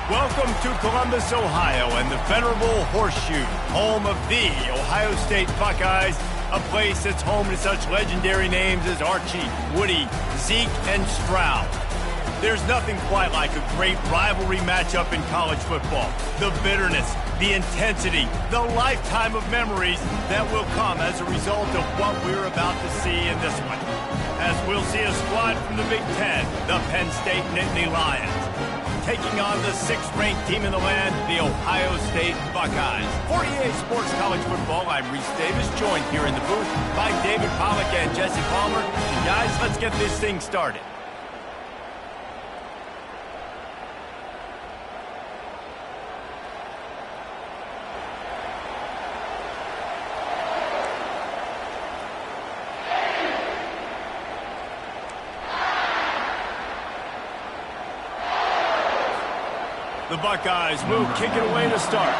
Welcome to Columbus, Ohio, and the venerable Horseshoe, home of the Ohio State Buckeyes, a place that's home to such legendary names as Archie, Woody, Zeke, and Stroud. There's nothing quite like a great rivalry matchup in college football. The bitterness, the intensity, the lifetime of memories that will come as a result of what we're about to see in this one. As we'll see a squad from the Big Ten, the Penn State Nittany Lions, taking on the 6th-ranked team in the land, the Ohio State Buckeyes. 48 Sports College Football, I'm Reese Davis, joined here in the booth by David Pollack and Jesse Palmer. And guys, let's get this thing started. The Buckeyes will kick it away to start.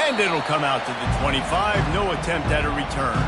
And it'll come out to the 25. No attempt at a return.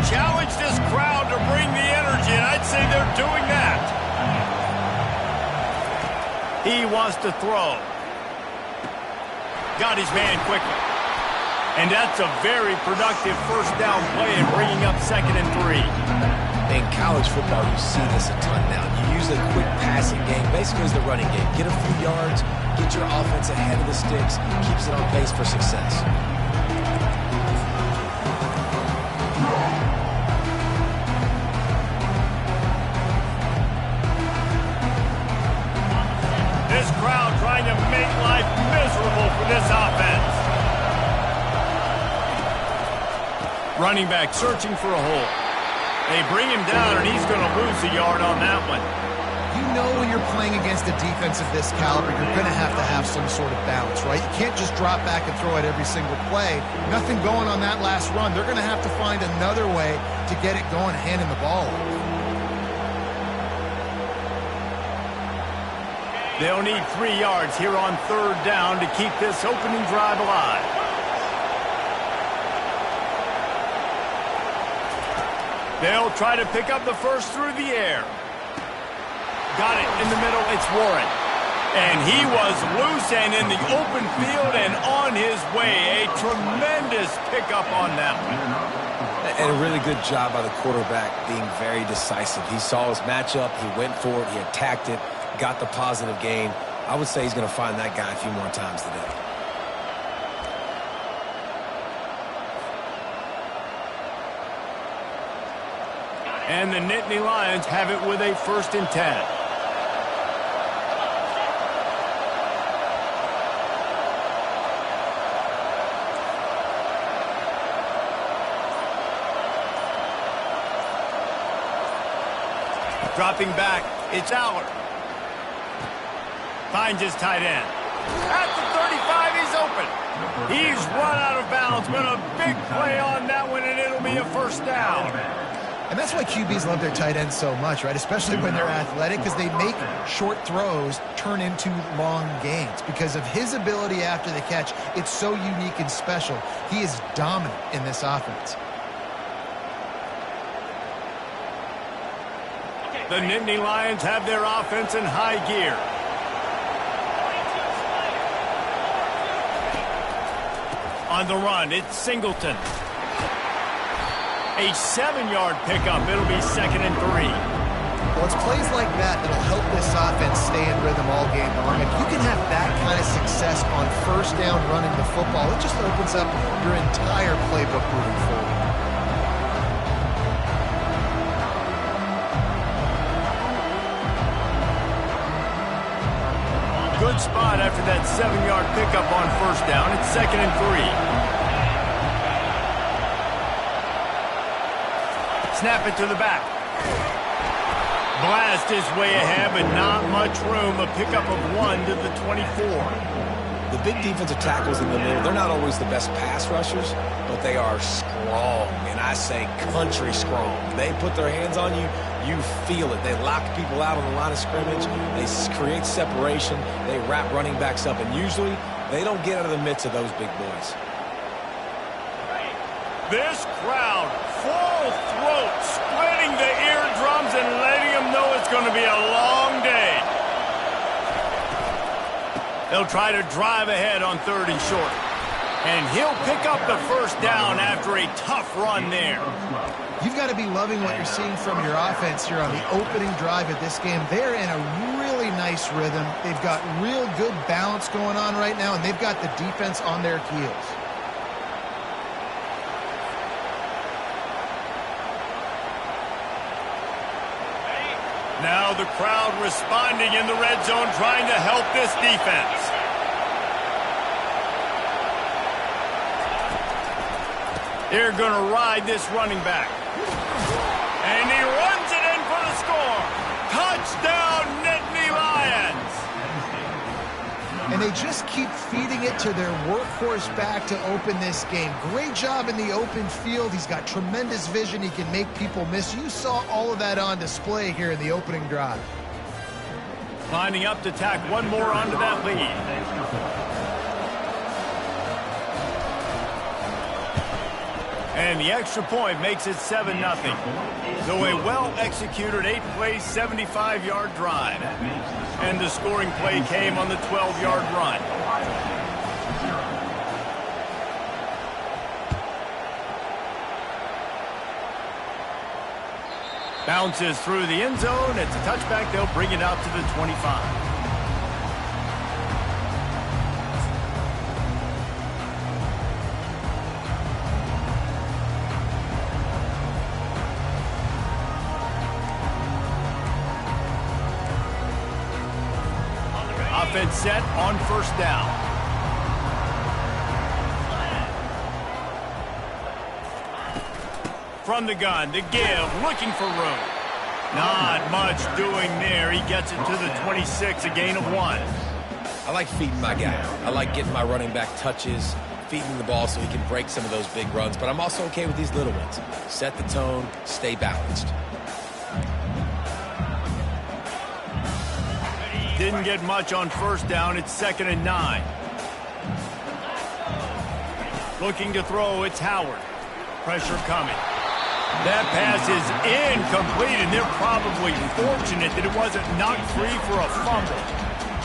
Challenge this crowd to bring the energy, and I'd say they're doing that. He wants to throw. Got his man quickly. And that's a very productive first down play and bringing up 2nd and 3. In college football, you see this a ton now. You use a quick passing game, basically as the running game. Get a few yards, get your offense ahead of the sticks, keeps it on pace for success. This crowd trying to make life miserable for this offense. Running back searching for a hole. They bring him down, and he's going to lose a yard on that one. You know when you're playing against a defense of this caliber, you're going to have some sort of bounce, right? You can't just drop back and throw it every single play. Nothing going on that last run. They're going to have to find another way to get it going, handing the ball off. They'll need 3 yards here on 3rd down to keep this opening drive alive. They'll try to pick up the first through the air. Got it in the middle. It's Warren. And he was loose and in the open field and on his way. A tremendous pickup on that one. And a really good job by the quarterback being very decisive. He saw his matchup. He went for it. He attacked it. Got the positive gain. I would say he's going to find that guy a few more times today. And the Nittany Lions have it with a 1st and 10. Dropping back, it's Aller. Finds his tight end. At the 35, he's open. He's run out of bounds, but a big play on that one, and it'll be a 1st down. And that's why QBs love their tight ends so much, right? Especially when they're athletic, because they make short throws turn into long gains. Because of his ability after the catch, it's so unique and special. He is dominant in this offense. The Nittany Lions have their offense in high gear. On the run, it's Singleton. A 7-yard pickup. It'll be 2nd and 3. Well, it's plays like that that'll help this offense stay in rhythm all game long. If you can have that kind of success on 1st down running the football, it just opens up your entire playbook moving forward. Good spot after that 7-yard pickup on 1st down. It's 2nd and 3. Snap it to the back. Blast his way ahead, but not much room. A pickup of 1 to the 24. The big defensive tackles in the middle, they're not always the best pass rushers, but they are strong, and I say country strong. They put their hands on you, you feel it. They lock people out on the line of scrimmage. They create separation. They wrap running backs up, and usually they don't get out of the midst of those big boys. This crowd, full throat, splitting the eardrums and letting them know it's going to be a long day. They'll try to drive ahead on 3rd and short. And he'll pick up the first down after a tough run there. You've got to be loving what you're seeing from your offense here on the opening drive of this game. They're in a really nice rhythm. They've got real good balance going on right now, and they've got the defense on their heels. Now the crowd responding in the red zone, trying to help this defense. They're going to ride this running back. And he runs it in for the score. Touchdown, Nittany Lions. And they just keep feeding it to their workhorse back to open this game. Great job in the open field. He's got tremendous vision. He can make people miss. You saw all of that on display here in the opening drive. Lining up to tack one more onto that lead. And the extra point makes it 7-0. So a well-executed 8-play, 75-yard drive. And the scoring play came on the 12-yard run. Bounces through the end zone. It's a touchback. They'll bring it out to the 25. Offense set on first down. From the gun, the give, looking for room. Not much doing there. He gets it to the 26, a gain of 1. I like feeding my guy. I like getting my running back touches, feeding the ball so he can break some of those big runs. But I'm also okay with these little ones. Set the tone, stay balanced. Didn't get much on first down. It's 2nd and 9. Looking to throw, it's Howard. Pressure coming. That pass is incomplete, and they're probably fortunate that it wasn't knocked free for a fumble.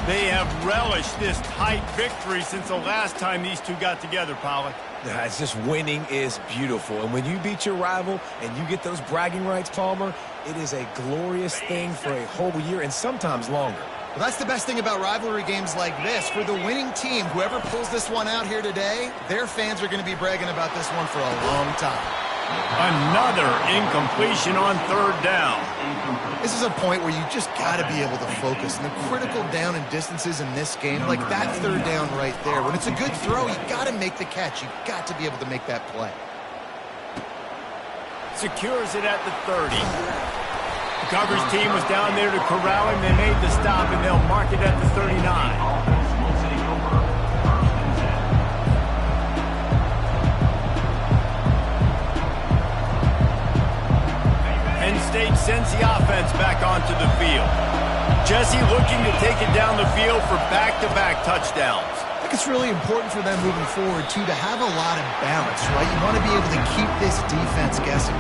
They have relished this tight victory since the last time these two got together, Pollock. Yeah, it's just winning is beautiful. And when you beat your rival and you get those bragging rights, Palmer, it is a glorious thing for a whole year and sometimes longer. Well, that's the best thing about rivalry games like this. For the winning team, whoever pulls this one out here today, their fans are going to be bragging about this one for a long time. Another incompletion on 3rd down. This is a point where you just got to be able to focus. And the critical down and distances in this game, like that 3rd down right there, when it's a good throw, you got to make the catch. You got to be able to make that play. Secures it at the 30. The coverage team was down there to corral him. They made the stop, and they'll mark it at the 39. Penn State sends the offense back onto the field. Jesse looking to take it down the field for back-to-back touchdowns. I think it's really important for them moving forward, too, to have a lot of balance, right? You want to be able to keep this defense guessing.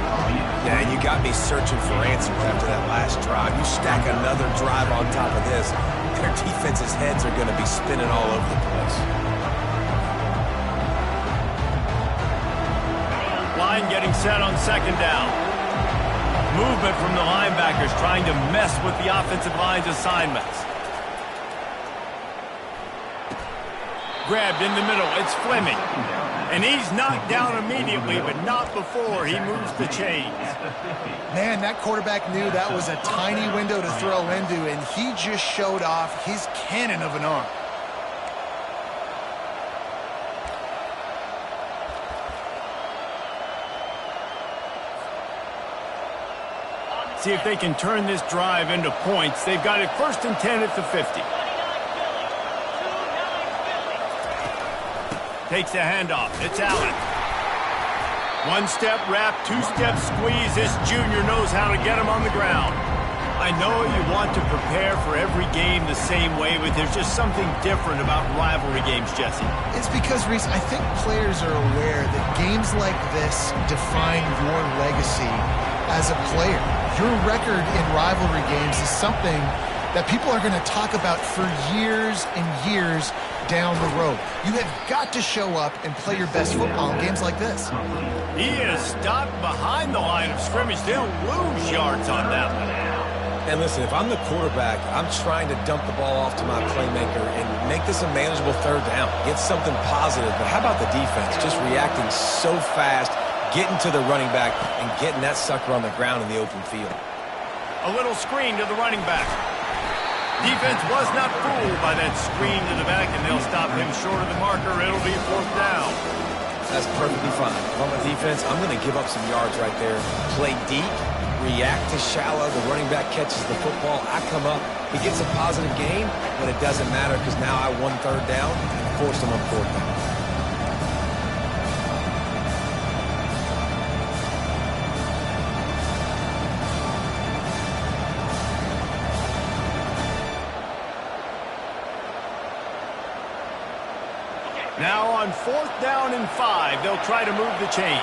Yeah, you got me searching for answers after that last drive. You stack another drive on top of this, their defense's heads are going to be spinning all over the place. Line getting set on 2nd down. Movement from the linebackers trying to mess with the offensive line's assignments. Grabbed in the middle, it's Fleming. And he's knocked down immediately, but not before he moves the chains. Man, that quarterback knew that was a tiny window to throw into, and he just showed off his cannon of an arm. See if they can turn this drive into points. They've got it 1st and 10 at the 50. Takes the handoff. It's Allen. One-step wrap, two-step squeeze. This junior knows how to get him on the ground. I know you want to prepare for every game the same way, but there's just something different about rivalry games, Jesse. It's because, Reese, I think players are aware that games like this define your legacy as a player. Your record in rivalry games is something that people are going to talk about for years and years down the road. You have got to show up and play your best football in games like this. He is stopped behind the line of scrimmage. They'll lose yards on that one. And listen, if I'm the quarterback, I'm trying to dump the ball off to my playmaker and make this a manageable 3rd down. Get something positive. But how about the defense? Just reacting so fast, getting to the running back, and getting that sucker on the ground in the open field. A little screen to the running back. Defense was not fooled by that screen to the back, and they'll stop him short of the marker. It'll be 4th down. That's perfectly fine. If I'm a defense, I'm going to give up some yards right there. Play deep, react to shallow. The running back catches the football. I come up. He gets a positive gain, but it doesn't matter because now I won 3rd down and forced him on 4th down. Now on 4th down and 5, they'll try to move the chains.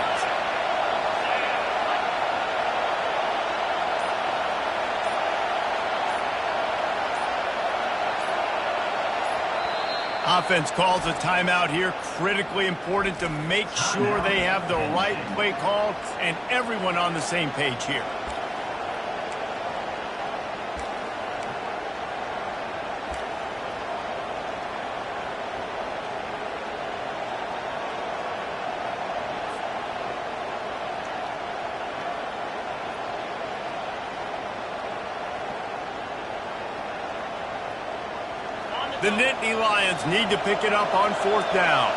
Offense calls a timeout here. Critically important to make sure they have the right play call and everyone on the same page here. The Nittany Lions need to pick it up on 4th down.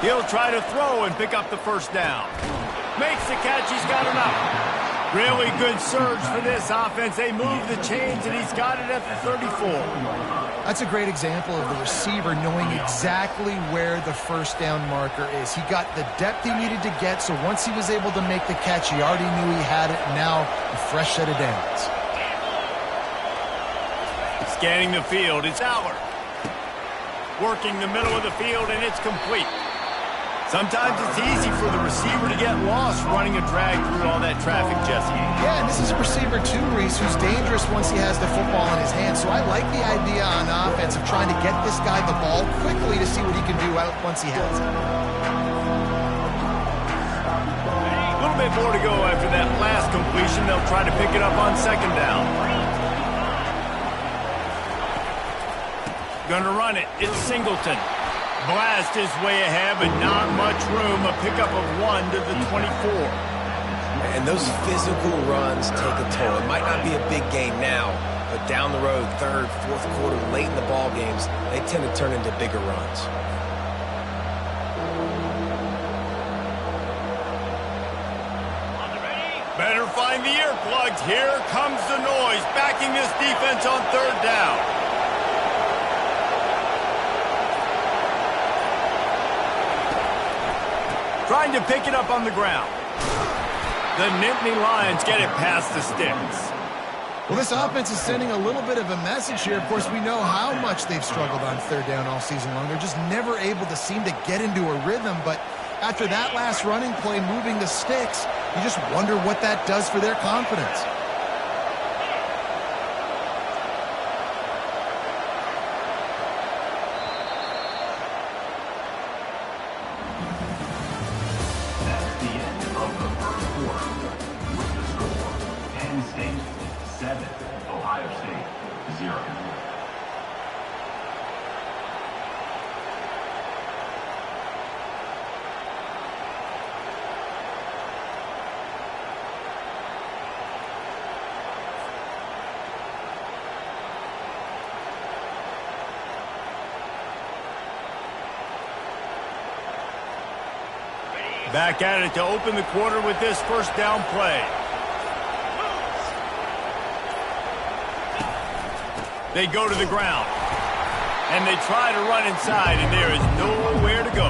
He'll try to throw and pick up the 1st down. Makes the catch. He's got enough. Really good surge for this offense. They move the chains, and he's got it at the 34. That's a great example of the receiver knowing exactly where the 1st down marker is. He got the depth he needed to get, so once he was able to make the catch, he already knew he had it. Now, a fresh set of downs. Scanning the field, it's Allard. Working the middle of the field, and it's complete. Sometimes it's easy for the receiver to get lost running a drag through all that traffic, Jesse. Yeah, and this is a receiver too, Reese, who's dangerous once he has the football in his hands. So I like the idea on offense of trying to get this guy the ball quickly to see what he can do out once he has it. A little bit more to go after that last completion. They'll try to pick it up on 2nd down. Gonna run it. It's Singleton. Blast his way ahead, but not much room. A pickup of 1 to the 24. And those physical runs take a toll. It might not be a big gain now, but down the road, 3rd, 4th quarter, late in the ball games, they tend to turn into bigger runs. Better find the earplugs. Here comes the noise, backing this defense on 3rd down. Trying to pick it up on the ground. The Nittany Lions get it past the sticks. Well, this offense is sending a little bit of a message here. Of course, we know how much they've struggled on 3rd down all season long. They're just never able to seem to get into a rhythm. But after that last running play, moving the sticks, you just wonder what that does for their confidence. That's the end of the 1st quarter. With the score, Penn State 7, Ohio State 0. Back at it to open the quarter with this first down play. They go to the ground. And they try to run inside, and there is nowhere to go.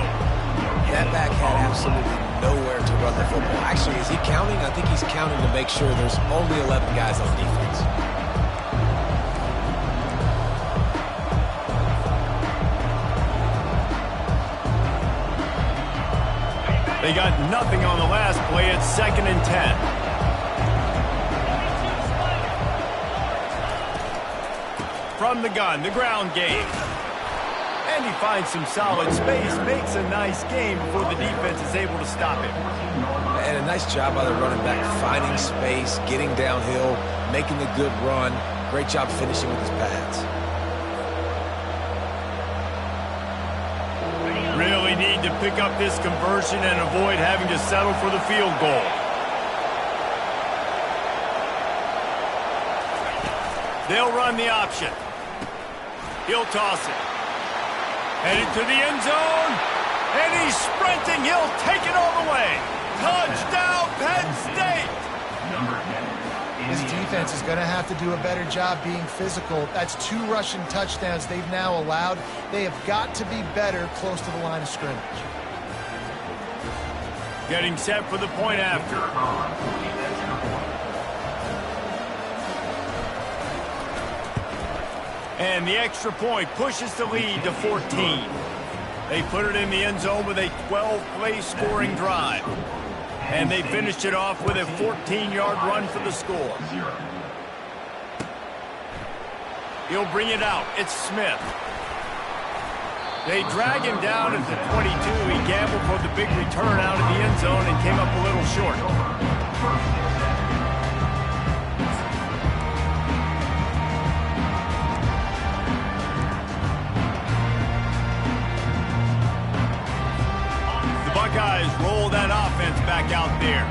That back had absolutely nowhere to run the football. Actually, is he counting? I think he's counting to make sure there's only 11 guys on defense. They got nothing on the last play. It's 2nd and 10. From the gun, the ground game. And he finds some solid space, makes a nice game before the defense is able to stop him. And a nice job by the running back, finding space, getting downhill, making a good run. Great job finishing with his pads. Really need to pick up this conversion and avoid having to settle for the field goal. They'll run the option. He'll toss it. Headed to the end zone. And he's sprinting. He'll take it all the way. Touchdown, Penn State! This defense is going to have to do a better job being physical. That's 2 rushing touchdowns they've now allowed. They have got to be better close to the line of scrimmage. Getting set for the point after. And the extra point pushes the lead to 14. They put it in the end zone with a 12-play scoring drive. And they finished it off with a 14-yard run for the score. He'll bring it out. It's Smith. They drag him down at the 22. He gambled for the big return out of the end zone and came up a little short. Buckeyes roll that offense back out there.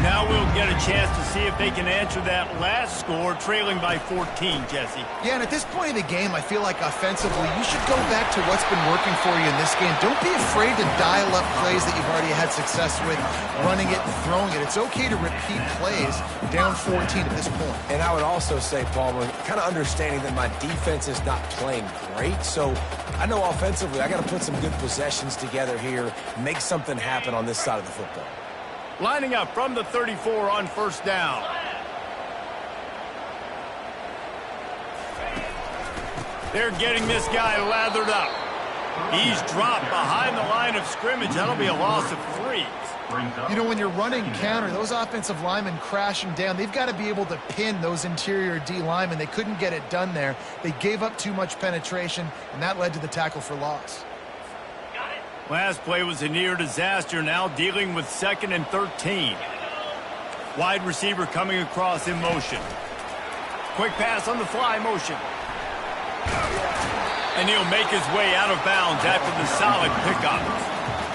Now we'll get a chance to see if they can answer that last score, trailing by 14, Jesse. Yeah, and at this point in the game, I feel like offensively, you should go back to what's been working for you in this game. Don't be afraid to dial up plays that you've already had success with, running it and throwing it. It's okay to repeat plays down 14 at this point. And I would also say, Palmer, kind of understanding that my defense is not playing great, so I know offensively I got to put some good possessions together here, make something happen on this side of the football. Lining up from the 34 on first down. They're getting this guy lathered up. He's dropped behind the line of scrimmage. That'll be a loss of 3. You know, when you're running counter, those offensive linemen crashing down, they've got to be able to pin those interior D linemen. They couldn't get it done there. They gave up too much penetration, and that led to the tackle for loss. Last play was a near disaster, now dealing with 2nd and 13. Wide receiver coming across in motion. Quick pass on the fly motion. And he'll make his way out of bounds after the solid pickup.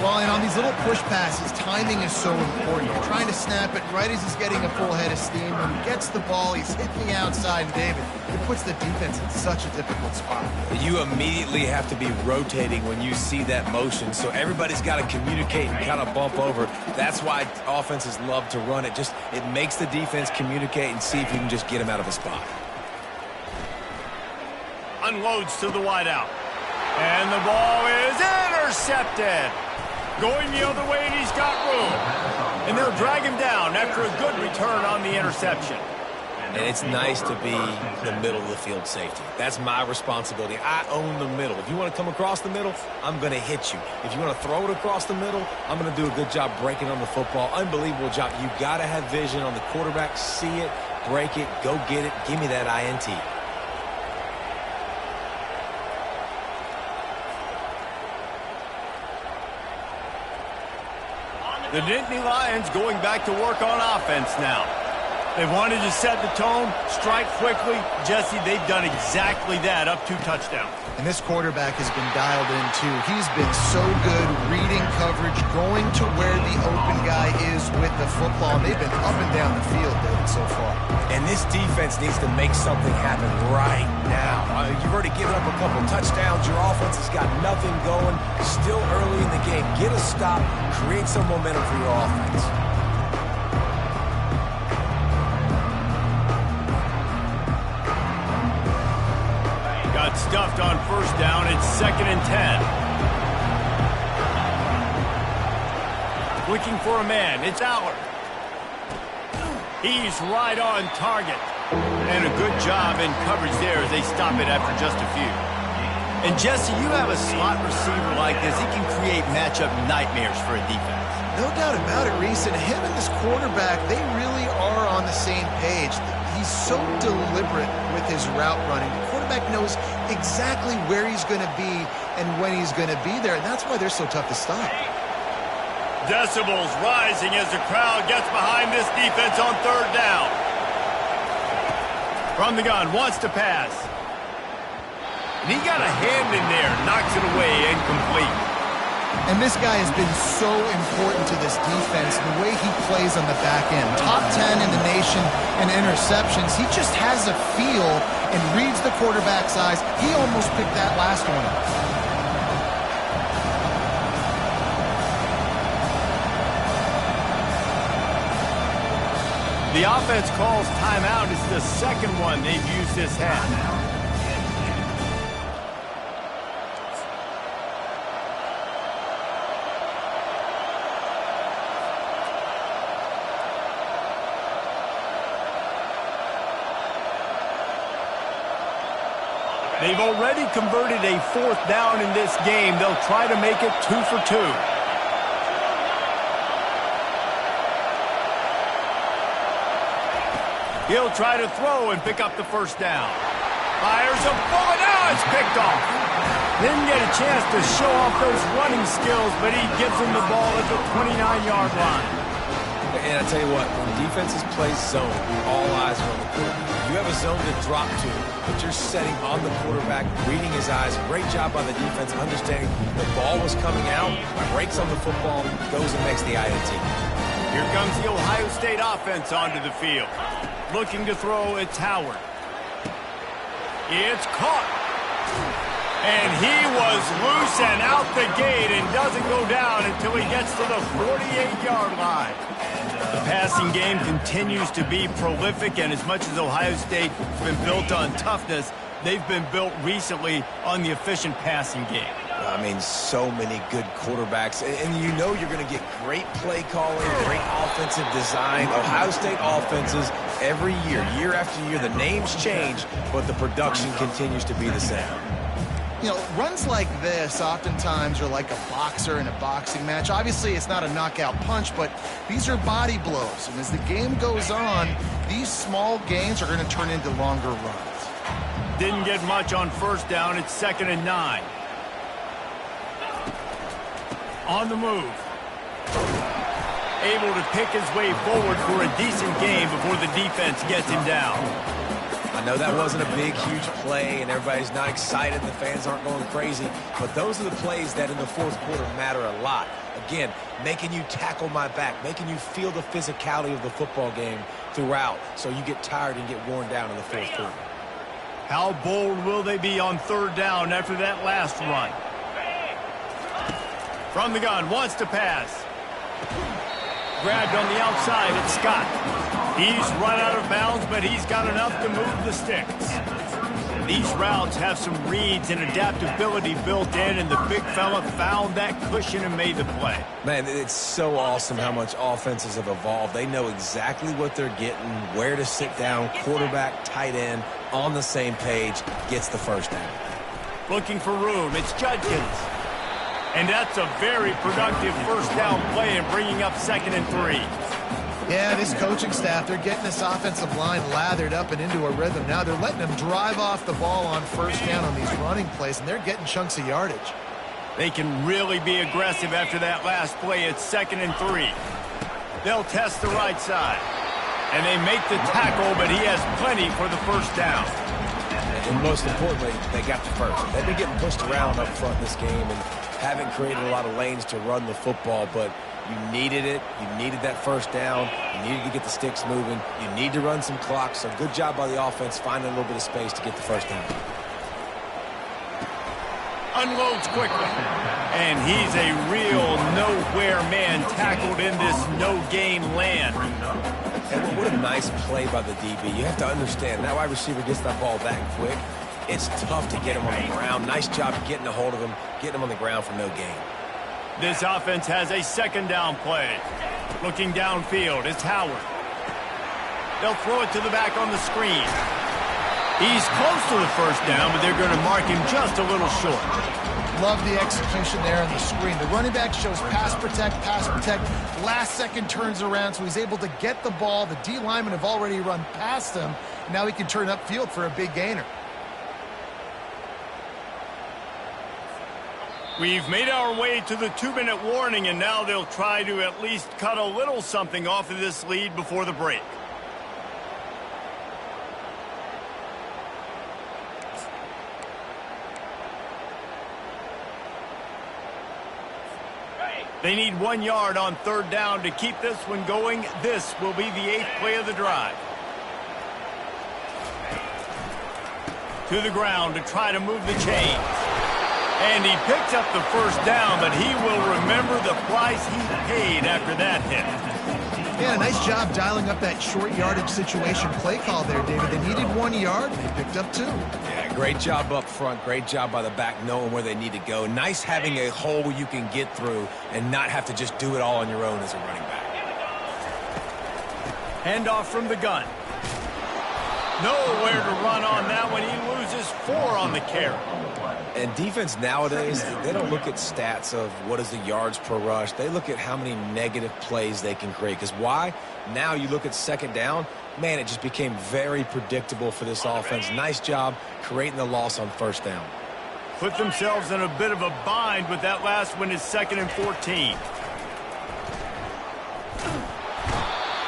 Well, and on these little push passes, timing is so important. You're trying to snap it right as he's getting a full head of steam. When he gets the ball, he's hitting the outside, and David, it puts the defense in such a difficult spot. You immediately have to be rotating when you see that motion, so everybody's got to communicate and kind of bump over. That's why offenses love to run it. Just it makes the defense communicate and see if you can just get him out of a spot. Unloads to the wideout. And the ball is intercepted. Going the other way, and he's got room. And they'll drag him down after a good return on the interception. And it's nice to be the middle of the field safety. That's my responsibility. I own the middle. If you want to come across the middle, I'm going to hit you. If you want to throw it across the middle, I'm going to do a good job breaking on the football. Unbelievable job. You got to have vision on the quarterback. See it, break it, go get it. Give me that INT. The Nittany Lions going back to work on offense now. They wanted to set the tone, strike quickly. Jesse, they've done exactly that, up 2 touchdowns. And this quarterback has been dialed in, too. He's been so good reading coverage, going to where the open guy is with the football. And they've been up and down the field, David, so far. And this defense needs to make something happen right now. You've already given up a couple touchdowns. Your offense has got nothing going. Still early in the game. Get a stop. Create some momentum for your offense. Got stuffed on first down. It's 2nd and 10. Looking for a man. It's Aller. He's right on target. And a good job in coverage there as they stop it after just a few. And Jesse, you have a slot receiver like this. He can create matchup nightmares for a defense. No doubt about it, Reese. And him and this quarterback, they really are on the same page. He's so deliberate with his route running. The quarterback knows exactly where he's going to be and when he's going to be there, and that's why they're so tough to stop. Decibels rising as the crowd gets behind this defense on 3rd down. From the gun, wants to pass. And he got a hand in there, knocks it away, incomplete. And this guy has been so important to this defense, the way he plays on the back end. Top 10 in the nation in interceptions. He just has a feel and reads the quarterback's eyes. He almost picked that last one up. The offense calls timeout. It's the 2nd one they've used this half. They've already converted a 4th down in this game. They'll try to make it 2 for 2. He'll try to throw and pick up the 1st down. Fires a bullet. Now it's picked off. Didn't get a chance to show off those running skills, but he gives him the ball at the 29-yard line. And I tell you what, when defenses play zone, all eyes are on the quarterback. You have a zone to drop to, but you're setting on the quarterback, reading his eyes. Great job by the defense, understanding the ball was coming out, breaks on the football, goes and makes the INT. Here comes the Ohio State offense onto the field. Looking to throw, it's Howard. It's caught. And he was loose and out the gate and doesn't go down until he gets to the 48-yard line. The passing game continues to be prolific, and as much as Ohio State has been built on toughness, they've been built recently on the efficient passing game. I mean, so many good quarterbacks, and you know you're going to get great play calling, great offensive design. Ohio State offenses every year after year, the names change, but the production continues to be the same. You know, runs like this oftentimes are like a boxer in a boxing match. Obviously, it's not a knockout punch, but these are body blows. And as the game goes on, these small gains are going to turn into longer runs. Didn't get much on 1st down. It's 2nd and 9. On the move. Able to pick his way forward for a decent game before the defense gets him down. I know that wasn't a big, huge play, and everybody's not excited. The fans aren't going crazy. But those are the plays that in the 4th quarter matter a lot. Again, making you tackle my back, making you feel the physicality of the football game throughout so you get tired and get worn down in the 4th quarter. How bold will they be on 3rd down after that last run? From the gun, wants to pass. Grabbed on the outside, it's Scott. He's run out of bounds, but he's got enough to move the sticks. These routes have some reads and adaptability built in, and the big fella found that cushion and made the play. Man, it's so awesome how much offenses have evolved. They know exactly what they're getting, where to sit down, quarterback, tight end, on the same page, gets the 1st down. Looking for room, it's Judkins. And that's a very productive 1st down play and bringing up 2nd and 3. Yeah, this coaching staff, they're getting this offensive line lathered up and into a rhythm. Now they're letting them drive off the ball on 1st down on these running plays, and they're getting chunks of yardage. They can really be aggressive after that last play. It's 2nd and 3. They'll test the right side. And they make the tackle, but he has plenty for the first down. And most importantly, they got the first. They've been getting pushed around up front in this game and haven't created a lot of lanes to run the football, but you needed it. You needed that first down. You needed to get the sticks moving. You need to run some clock, so good job by the offense finding a little bit of space to get the first down. Unloads quickly. And he's a real nowhere man tackled in this no-gain land. And what a nice play by the DB. You have to understand, that wide receiver gets that ball that quick. It's tough to get him on the ground. Nice job getting a hold of him, getting him on the ground for no gain. This offense has a second down play. Looking downfield, it's Howard. They'll throw it to the back on the screen. He's close to the first down, but they're going to mark him just a little short. Love the execution there on the screen. The running back shows pass protect, last second turns around, so he's able to get the ball. The D linemen have already run past him. Now he can turn upfield for a big gainer. We've made our way to the 2-minute warning, and now they'll try to at least cut a little something off of this lead before the break. They need 1 yard on third down to keep this one going. This will be the 8th play of the drive. To the ground to try to move the chains. And he picked up the first down, but he will remember the price he paid after that hit. Yeah, nice job dialing up that short yardage situation play call there, David. They needed 1 yard, and they picked up 2. Yeah, great job up front. Great job by the back knowing where they need to go. Nice having a hole you can get through and not have to just do it all on your own as a running back. Handoff from the gun. Nowhere to run on that one. He loses 4 on the carry. And defense nowadays, they don't look at stats of what is the yards per rush. They look at how many negative plays they can create. Because why? Now you look at second down, man, it just became very predictable for this offense. Nice job creating the loss on first down. Put themselves in a bit of a bind with that last one is 2nd and 14.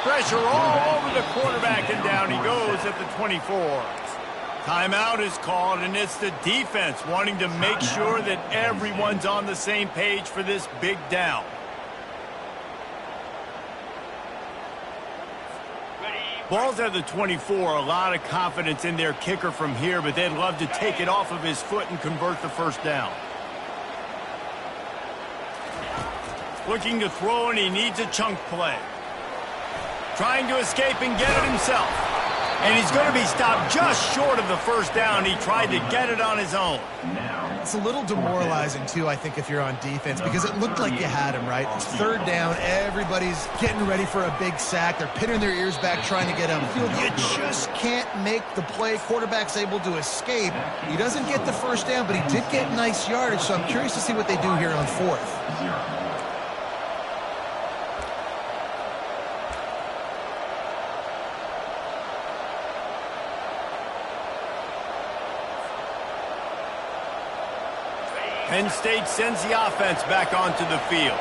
Pressure all over the quarterback, and down he goes at the 24. Timeout is called, and it's the defense wanting to make sure that everyone's on the same page for this big down. Ball's at the 24. A lot of confidence in their kicker from here, but they'd love to take it off of his foot and convert the first down. Looking to throw, and he needs a chunk play. Trying to escape and get it himself. And he's going to be stopped just short of the first down. He tried to get it on his own. It's a little demoralizing, too, I think, if you're on defense, because it looked like you had him, right? It's third down. Everybody's getting ready for a big sack. They're pinning their ears back trying to get upfield. You just can't make the play. Quarterback's able to escape. He doesn't get the first down, but he did get nice yardage, so I'm curious to see what they do here on 4th. Penn State sends the offense back onto the field.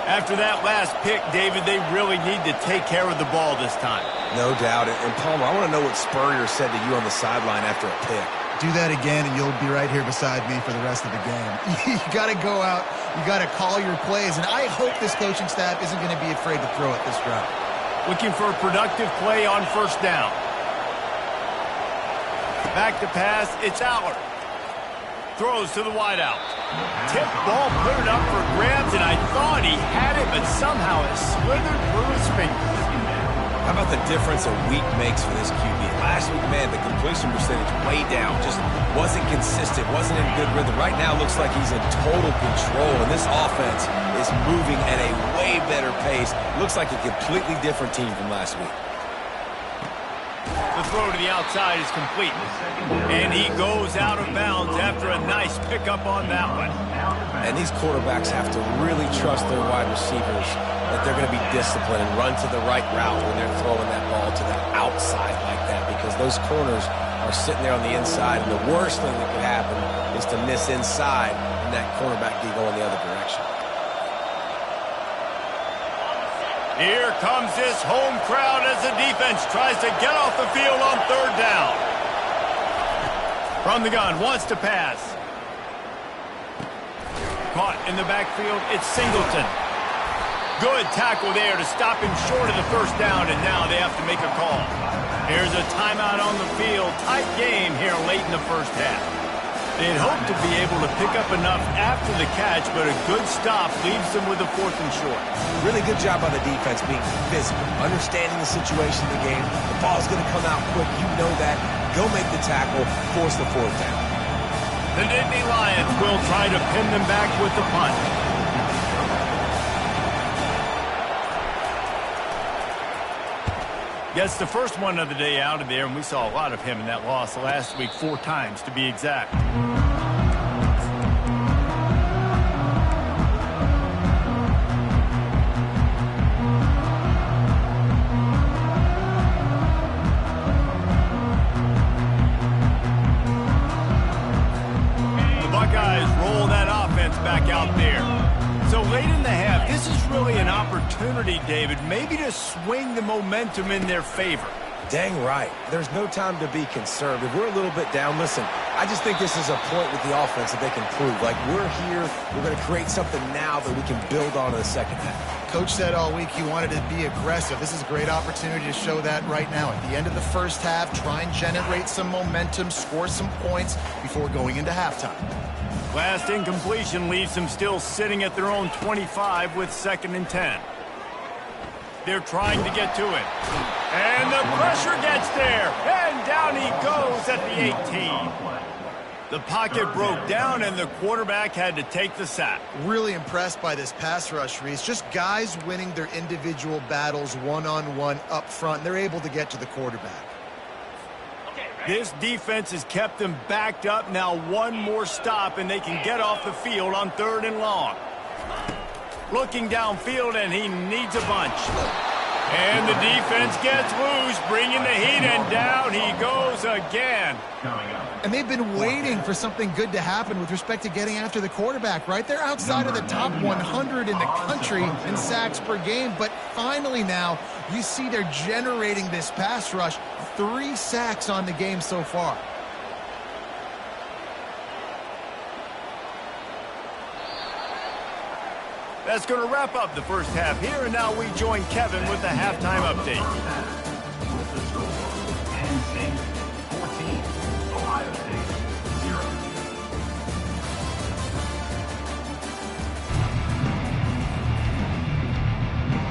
After that last pick, David, they really need to take care of the ball this time. No doubt. And Palmer, I want to know what Spurrier said to you on the sideline after a pick. Do that again, and you'll be right here beside me for the rest of the game. You got to go out. You got to call your plays, and I hope this coaching staff isn't going to be afraid to throw it this route. Looking for a productive play on first down. Back to pass, it's Allard. Throws to the wideout. Tip ball, put it up for grabs, and I thought he had it, but somehow it slithered through his fingers. How about the difference a week makes for this QB? Last week, man, the completion percentage way down. Just wasn't consistent, wasn't in good rhythm. Right now, looks like he's in total control, and this offense is moving at a way better pace. Looks like a completely different team from last week. The throw to the outside is complete. And he goes out of bounds after a nice pickup on that one. And these quarterbacks have to really trust their wide receivers that they're going to be disciplined and run to the right route when they're throwing that ball to the outside like that, because those corners are sitting there on the inside, and the worst thing that could happen is to miss inside and that cornerback be going the other direction. Here comes this home crowd as the defense tries to get off the field on third down. From the gun, wants to pass. Caught in the backfield, it's Singleton. Good tackle there to stop him short of the first down, and now they have to make a call. Here's a timeout on the field. Tight game here late in the first half. They'd hoped to be able to pick up enough after the catch, but a good stop leaves them with a 4th and short. Really good job by the defense being physical, understanding the situation in the game. The ball's going to come out quick. You know that. Go make the tackle, force the 4th down. The Nittany Lions will try to pin them back with the punt. Gets the first one of the day out of there, and we saw a lot of him in that loss last week, 4 times to be exact. The Buckeyes roll that offense back out there. So late in the half, this is really an opportunity, David, maybe to swing the momentum in their favor. Dang right. There's no time to be concerned. If we're a little bit down, listen, I just think this is a point with the offense that they can prove. Like, we're here, we're going to create something now that we can build on in the second half. Coach said all week he wanted to be aggressive. This is a great opportunity to show that right now. At the end of the first half, try and generate some momentum, score some points before going into halftime. Last incompletion leaves them still sitting at their own 25 with 2nd and 10. They're trying to get to it. And the pressure gets there. And down he goes at the 18. The pocket broke down, and the quarterback had to take the sack. Really impressed by this pass rush, Reese. Just guys winning their individual battles one-on-one up front. They're able to get to the quarterback. This defense has kept them backed up. Now one more stop, and they can get off the field on 3rd and long. Looking downfield, and he needs a bunch. And the defense gets loose, bringing the heat, and down he goes again. And they've been waiting for something good to happen with respect to getting after the quarterback, right? They're outside of the top 100 in the country in sacks per game, but finally now you see they're generating this pass rush. 3 sacks on the game so far. That's going to wrap up the first half here, and now we join Kevin with the halftime update. With the score, Penn State 14, Ohio State 0.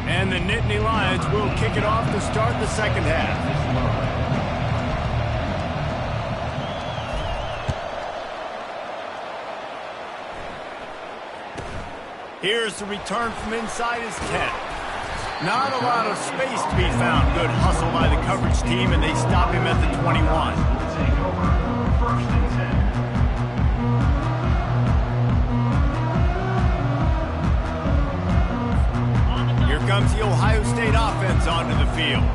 And the Nittany Lions will kick it off to start the second half. Here's the return from inside his 10. Not a lot of space to be found. Good hustle by the coverage team, and they stop him at the 21. Take over 1st and 10. Here comes the Ohio State offense onto the field.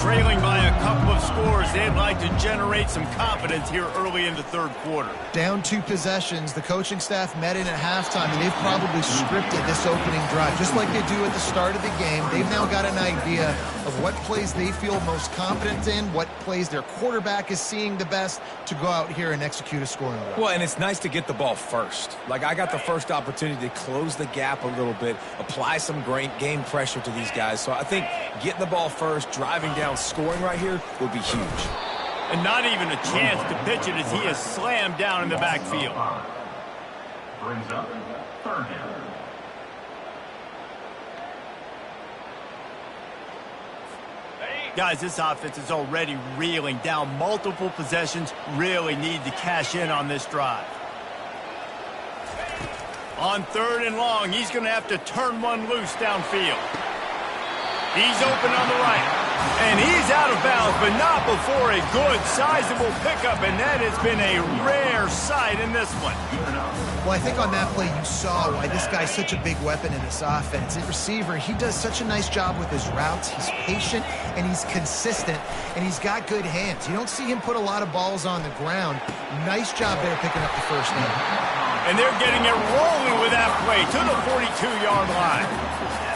Trailing by a couple of scores, they'd like to generate some confidence here early in the 3rd quarter. Down 2 possessions, the coaching staff met in at halftime, and they've probably scripted this opening drive. Just like they do at the start of the game, they've now got an idea of what plays they feel most confident in, what plays their quarterback is seeing the best to go out here and execute a scoring drive. Well, and it's nice to get the ball first. Like, I got the first opportunity to close the gap a little bit, apply some great game pressure to these guys. So I think getting the ball first, driving down, scoring right here would be huge. And not even a chance to pitch it as he is slammed down in the backfield. Brings up 3rd down. Guys, this offense is already reeling down multiple possessions. Really need to cash in on this drive. On 3rd and long, he's going to have to turn one loose downfield. He's open on the right. And he's out of bounds, but not before a good, sizable pickup, and that has been a rare sight in this one. Well, I think on that play you saw why this guy's such a big weapon in this offense. At receiver, he does such a nice job with his routes. He's patient, and he's consistent, and he's got good hands. You don't see him put a lot of balls on the ground. Nice job there picking up the first down. And they're getting it rolling with that play to the 42-yard line.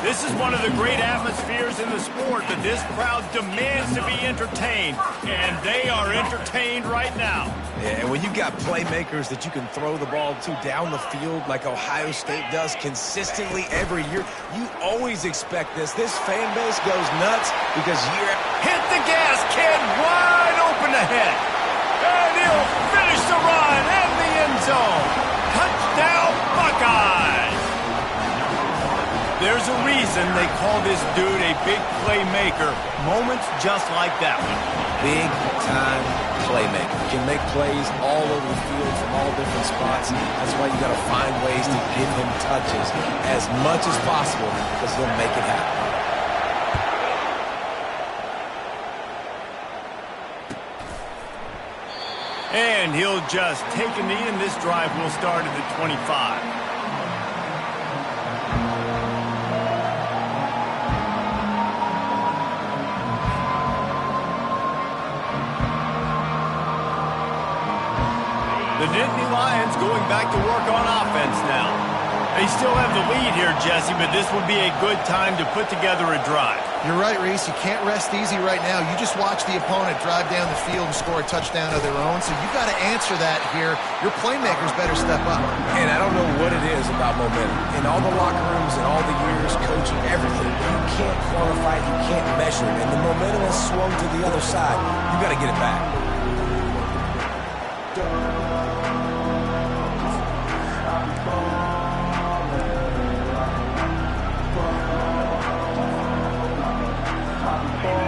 This is one of the great atmospheres in the sport, but this crowd demands to be entertained, and they are entertained right now. Yeah, and when you got playmakers that you can throw the ball to down the field like Ohio State does consistently every year, you always expect this. This fan base goes nuts because hit the gas, kid, wide open ahead. And he'll finish the run in the end zone. Touchdown, Buckeyes! There's a reason they call this dude a big playmaker. Moments just like that one. Big-time playmaker. Can make plays all over the field from all different spots. That's why you got to find ways to give him touches as much as possible because he'll make it happen. And he'll just take a knee, and this drive will start at the 25. The Nittany Lions going back to work on offense now. They still have the lead here, Jesse, but this would be a good time to put together a drive. You're right, Reese. You can't rest easy right now. You just watch the opponent drive down the field and score a touchdown of their own, so you've got to answer that here. Your playmakers better step up. And I don't know what it is about momentum. In all the locker rooms and all the years coaching, everything, you can't quantify it, you can't measure it. And the momentum has swung to the other side. You got to get it back.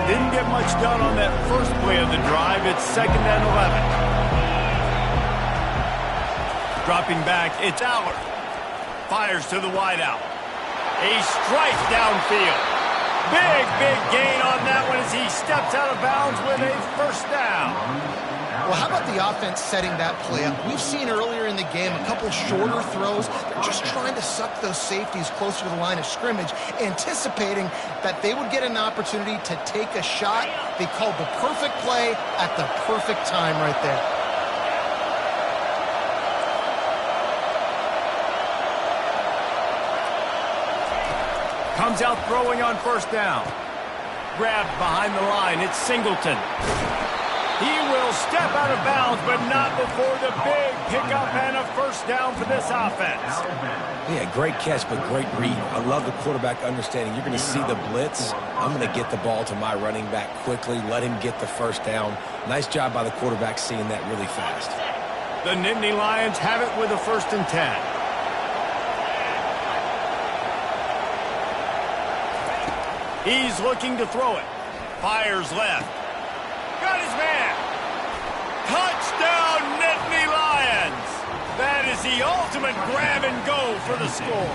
Didn't get much done on that first play of the drive. It's 2nd and 11. Dropping back, it's Allard. Fires to the wideout. A strike downfield. Big gain on that one as he steps out of bounds with a first down. Well, how about the offense setting that play up? We've seen earlier in the game a couple shorter throws. They're just trying to suck those safeties closer to the line of scrimmage, anticipating that they would get an opportunity to take a shot. They called the perfect play at the perfect time right there. Comes out throwing on first down. Grabbed behind the line. It's Singleton. He will step out of bounds, but not before the big pickup and a first down for this offense. Yeah, great catch, but great read. I love the quarterback understanding. You're going to see the blitz. I'm going to get the ball to my running back quickly, let him get the first down. Nice job by the quarterback seeing that really fast. The Nittany Lions have it with a 1st and 10. He's looking to throw it. Fires left. Got his man. Touchdown, Nittany Lions. That is the ultimate grab and go for the score.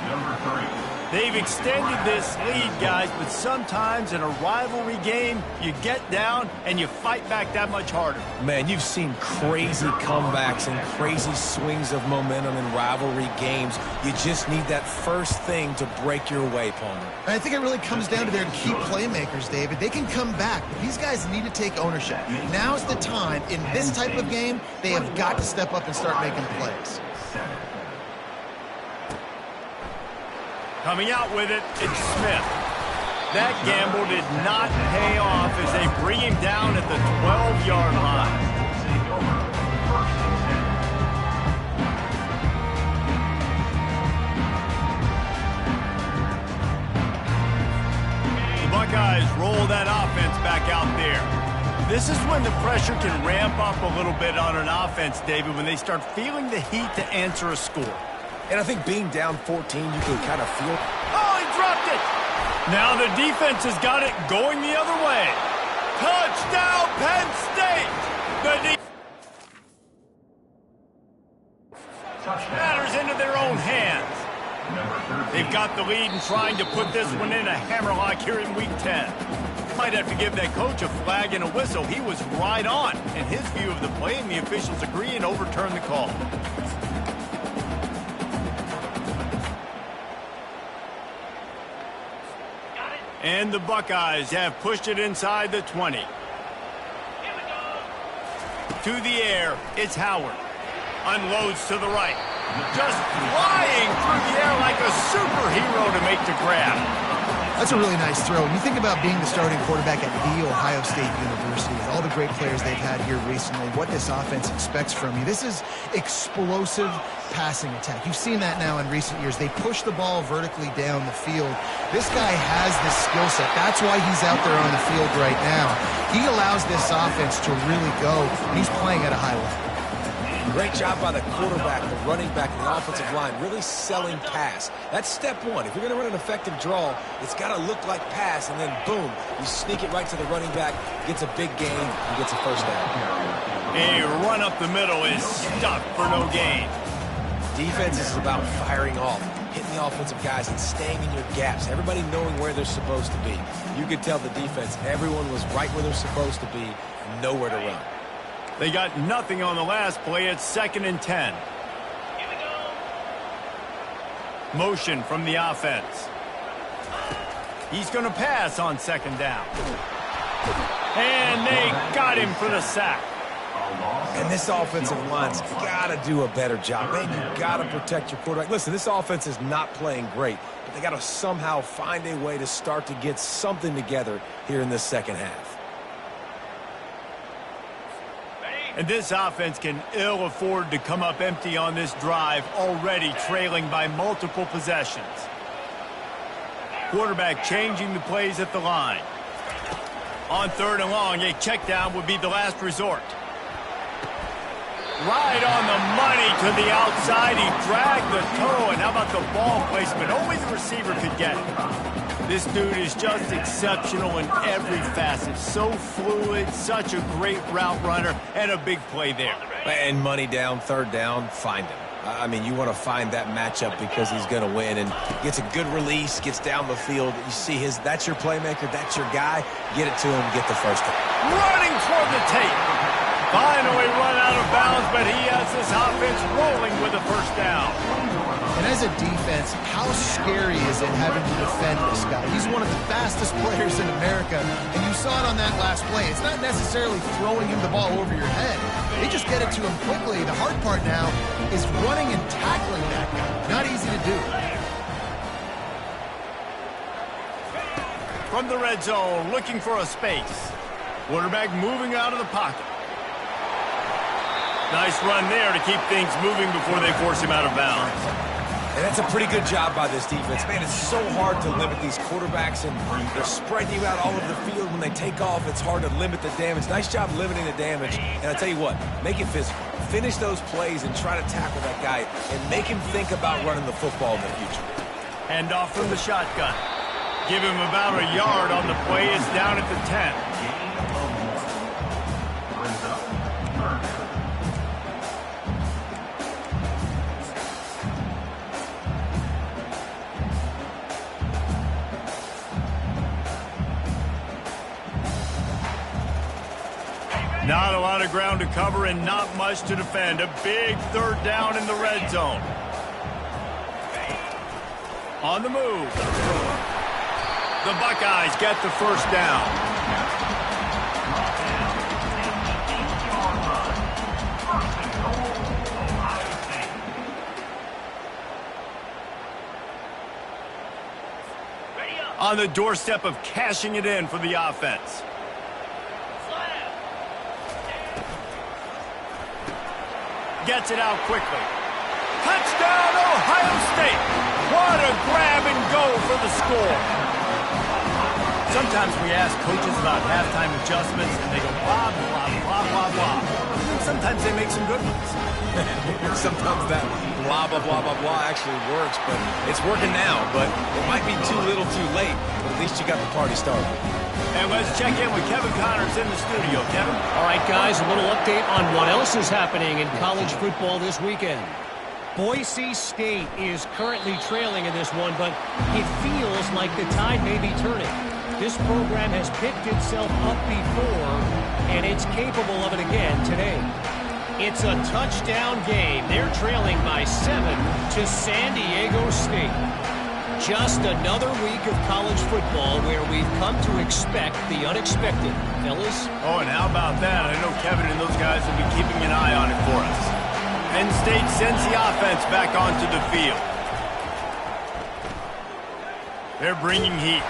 Number 3. They've extended this lead, guys, but sometimes in a rivalry game, you get down and you fight back that much harder. Man, you've seen crazy comebacks and crazy swings of momentum in rivalry games. You just need that first thing to break your way, Palmer. And I think it really comes down to their key playmakers, David. They can come back, but these guys need to take ownership. Now's the time. In this type of game, they have got to step up and start making plays. Coming out with it, it's Smith. That gamble did not pay off as they bring him down at the 12-yard line. The Buckeyes roll that offense back out there. This is when the pressure can ramp up a little bit on an offense, David, when they start feeling the heat to answer a score. And I think being down 14, you can kind of feel... Oh, he dropped it! Now the defense has got it going the other way. Touchdown, Penn State! Matters into their own hands. They've got the lead and trying to put this one in a hammerlock here in Week 10. Might have to give that coach a flag and a whistle. He was right on in his view of the play, and the officials agree and overturn the call. And the Buckeyes have pushed it inside the 20. To the air, it's Howard. Unloads to the right. Just flying through the air like a superhero to make the grab. That's a really nice throw. When you think about being the starting quarterback at The Ohio State University, with all the great players they've had here recently, what this offense expects from you, this is explosive passing attack. You've seen that now in recent years. They push the ball vertically down the field. This guy has this skill set. That's why he's out there on the field right now. He allows this offense to really go, and he's playing at a high level. Great job by the quarterback, the running back, and the offensive line, really selling pass. That's step one. If you're going to run an effective draw, it's got to look like pass, and then boom, you sneak it right to the running back, gets a big gain, and gets a first down. A run up the middle is stuck for no gain. Defense is about firing off, hitting the offensive guys, and staying in your gaps. Everybody knowing where they're supposed to be. You could tell the defense, everyone was right where they're supposed to be, nowhere to run. They got nothing on the last play. It's 2nd and 10. Motion from the offense. He's going to pass on 2nd down. And they got him for the sack. And this offensive line's got to do a better job. Man, you got to protect your quarterback. Listen, this offense is not playing great, but they got to somehow find a way to start to get something together here in this second half. And this offense can ill afford to come up empty on this drive, already trailing by multiple possessions. Quarterback changing the plays at the line. On 3rd and long, a check down would be the last resort. Right on the money to the outside. He dragged the toe, and how about the ball placement? Only the receiver could get it. This dude is just exceptional in every facet. So fluid, such a great route runner, and a big play there. And money down, 3rd down, find him. I mean, you want to find that matchup because he's going to win, and gets a good release, gets down the field. You see that's your playmaker, that's your guy. Get it to him, get the first down. Running toward the tape. Finally run out of bounds, but he has this offense rolling with a first down. And as a defense, how scary is it having to defend this guy? He's one of the fastest players in America, and you saw it on that last play. It's not necessarily throwing him the ball over your head. They just get it to him quickly. The hard part now is running and tackling that guy. Not easy to do. From the red zone, looking for a space. Quarterback moving out of the pocket. Nice run there to keep things moving before they force him out of bounds. And that's a pretty good job by this defense. Man, it's so hard to limit these quarterbacks, and they're spreading you out all over the field. When they take off, it's hard to limit the damage. Nice job limiting the damage. And I'll tell you what, make it physical. Finish those plays and try to tackle that guy and make him think about running the football in the future. Hand off from the shotgun. Give him about a yard on the play. It's down at the 10. Not a lot of ground to cover and not much to defend. A big 3rd down in the red zone. On the move. The Buckeyes get the first down. On the doorstep of cashing it in for the offense. Gets it out quickly. Touchdown, Ohio State. What a grab and go for the score. Sometimes we ask coaches about halftime adjustments, and they go blah, blah, blah, blah, blah. And sometimes they make some good ones. Sometimes that blah, blah, blah, blah, blah actually works, but it's working now. But it might be too little too late, but at least you got the party started. And let's check in with Kevin Connors in the studio. Kevin? All right, guys, a little update on what else is happening in college football this weekend. Boise State is currently trailing in this one, but it feels like the tide may be turning. This program has picked itself up before, and it's capable of it again today. It's a touchdown game. They're trailing by 7 to San Diego State. Just another week of college football where we've come to expect the unexpected, fellas. Oh, and how about that? I know Kevin and those guys will be keeping an eye on it for us. Penn State sends the offense back onto the field. They're bringing heat.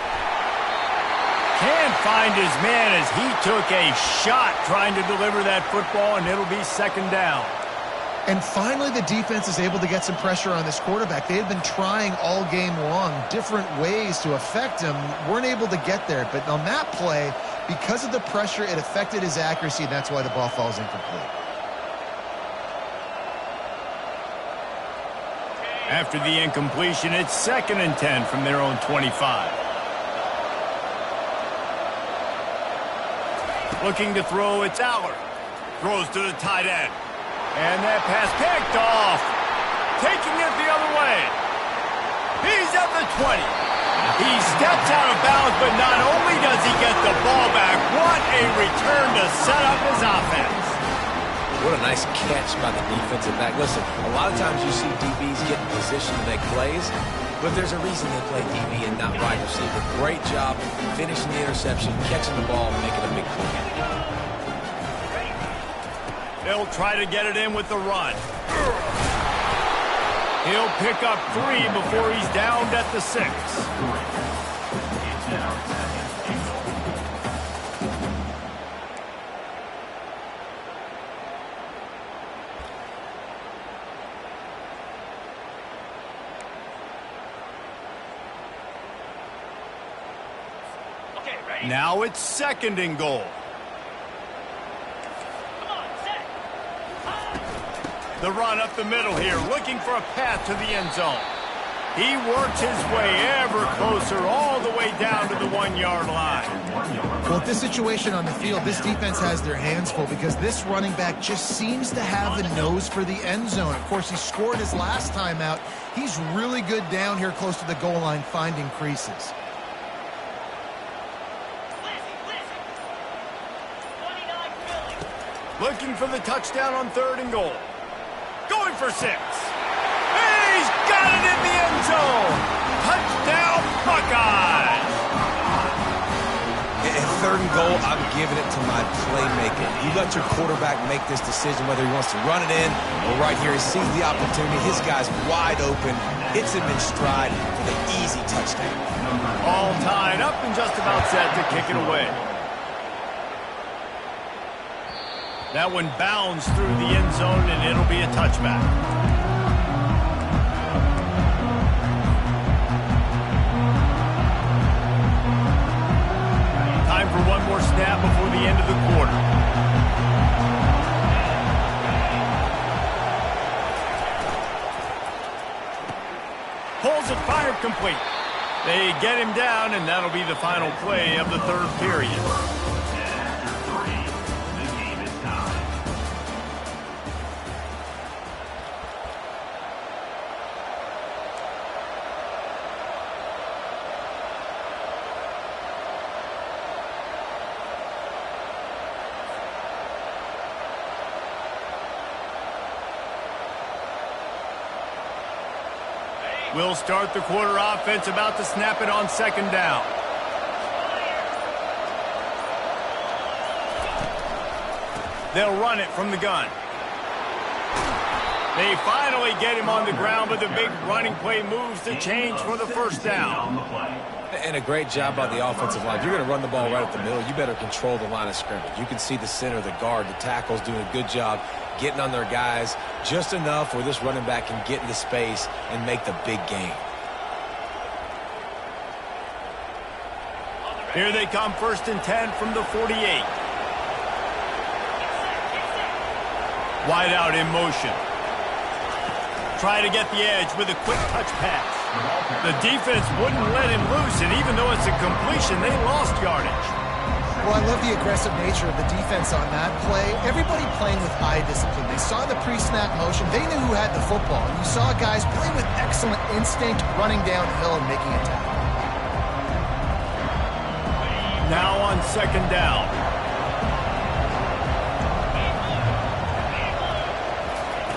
Can't find his man as he took a shot trying to deliver that football, and it'll be second down. And finally, the defense is able to get some pressure on this quarterback. They had been trying all game long different ways to affect him. Weren't able to get there. But on that play, because of the pressure, it affected his accuracy, and that's why the ball falls incomplete. After the incompletion, it's 2nd and 10 from their own 25. Looking to throw, it's Aller. Throws to the tight end. And that pass picked off. Taking it the other way. He's at the 20. He steps out of bounds, but not only does he get the ball back, what a return to set up his offense. What a nice catch by the defensive back. Listen, a lot of times you see DBs get in position to make plays, but there's a reason they play DB and not wide receiver. Great job finishing the interception, catching the ball, and making a big play. They'll try to get it in with the run. He'll pick up 3 before he's downed at the 6. Now it's 2nd and goal. The run up the middle here, looking for a path to the end zone. He works his way ever closer, all the way down to the 1-yard line. Well, at this situation on the field, this defense has their hands full because this running back just seems to have the nose for the end zone. Of course, he scored his last time out. He's really good down here close to the goal line, finding creases. Looking for the touchdown on 3rd and goal. Going for 6. He's got it in the end zone. Touchdown, Buckeyes. At 3rd and goal, I'm giving it to my playmaker. You let your quarterback make this decision whether he wants to run it in or right here. He sees the opportunity. His guy's wide open. Hits him in stride for the easy touchdown. All tied up and just about set to kick it away. That one bounds through the end zone, and it'll be a touchback. Time for one more snap before the end of the quarter. Pulls it, fired complete. They get him down, and that'll be the final play of the 3rd period. We'll start the quarter offense, about to snap it on 2nd down. They'll run it from the gun. They finally get him on the ground, but the big running play moves the change for the 1st down. And a great job by the offensive line. If you're going to run the ball right up the middle, you better control the line of scrimmage. You can see the center, the guard, the tackles doing a good job getting on their guys just enough where this running back can get into space and make the big game. Here they come, 1st and 10 from the 48. Wide out in motion. Try to get the edge with a quick touch pass. The defense wouldn't let him loose, and even though it's a completion, they lost yardage. Well, I love the aggressive nature of the defense on that play. Everybody playing with eye discipline. They saw the pre-snap motion. They knew who had the football. And you saw guys play with excellent instinct, running downhill and making a tackle. Now on 2nd down.